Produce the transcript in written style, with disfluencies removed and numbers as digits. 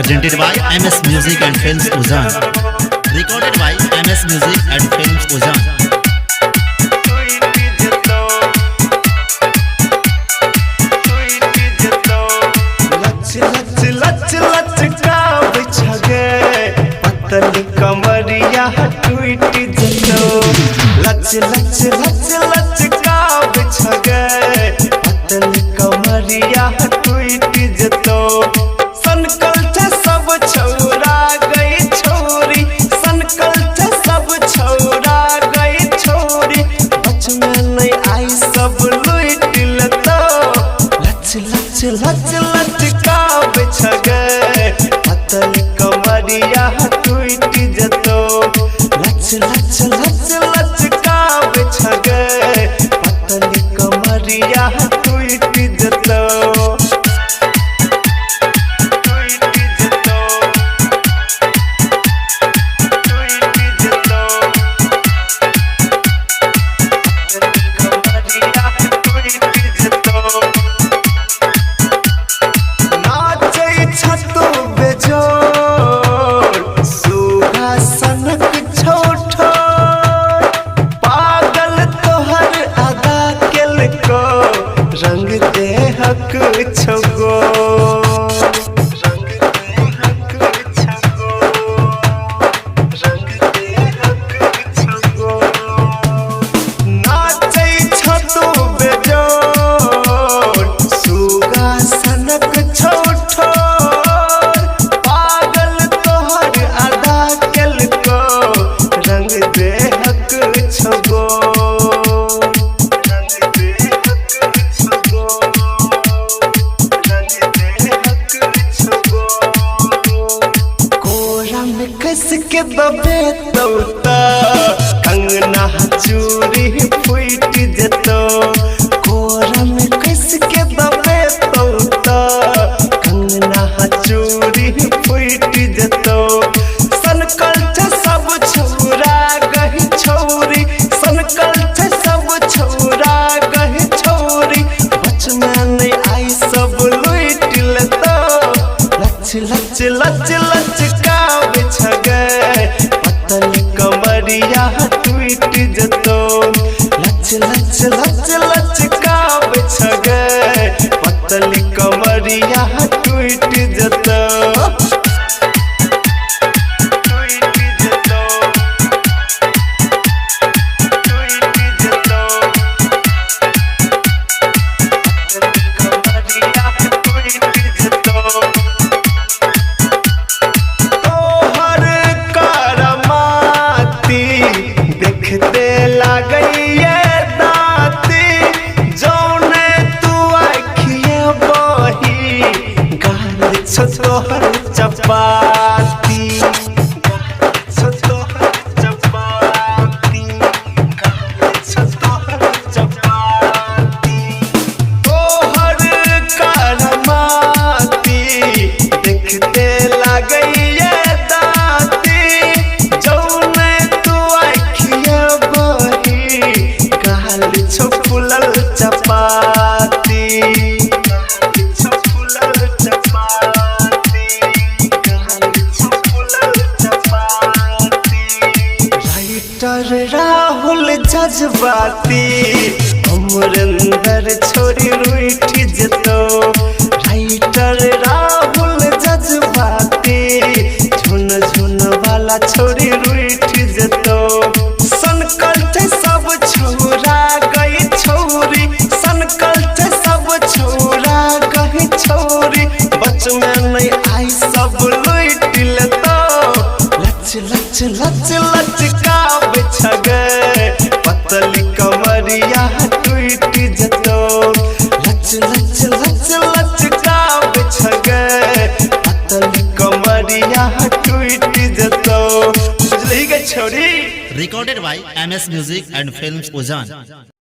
presented by MS Music and Films Uzan. Recorded by MS Music and Films Uzan. पतली कमरिया टूट जतो लच लच लच लच का बिछ गए पतली कमरिया टूट जतो सनकल थे सब छौरा गई छोरी सनकल थे सब छौरा गई छोरी बच में नहीं आई सब लूट लेतो लच लच लच लच का बिछ गए पतली कमरिया लच लच लच लच का बिछ गए पतली कमरिया टूट जतो रंग दे हक छगो रंग दे हक छगो रंग दे हक छगो नाचै छतु बेजोर सुगा सनक छोठो पागल तोहर अदा केल को रंग दे हक छगो के दबे तौता कंगना चूरी फूट जतो कोरा में कस के दबे तौता कंगना चूरी फूट जतो सनकल थे सब छौरा गही छोरी सनकल थे सब छौरा गही छोरी बच में नहीं आई सब लूट लेतो लच लच लच लच का बिछ गए पतली कमरिया टूट जतो लच लच लच लच का बिछ गए पतली कमरिया टूट जतो देखते लागइए दाती जौने तू आखिए बही गाल छोहर चपाती छोहर चपाती गाल छोहर चपाती तोहर करमाती देखते लागइए फुलल चपाती फुलल चपाती फुलल चपाती राइटर राहुल जज्बाती अमरिंदर छोरी रूठ जतो राइटर राहुल जज्बाती झुन झुन वाला छोरी रूठ जतो सनकल थे सब छौरा गई छोरी सनकल थे सब छौरा गई छोरी बच में नहीं आई सब लूट लेतो लच लच लच लच का बिछ गए पतली कमरिया टूट जतो लच लच लच लच का बिछ गए पतली कमरिया टूट जतो बुझली गई छोरी। Recorded by MS Music and Films Uzan.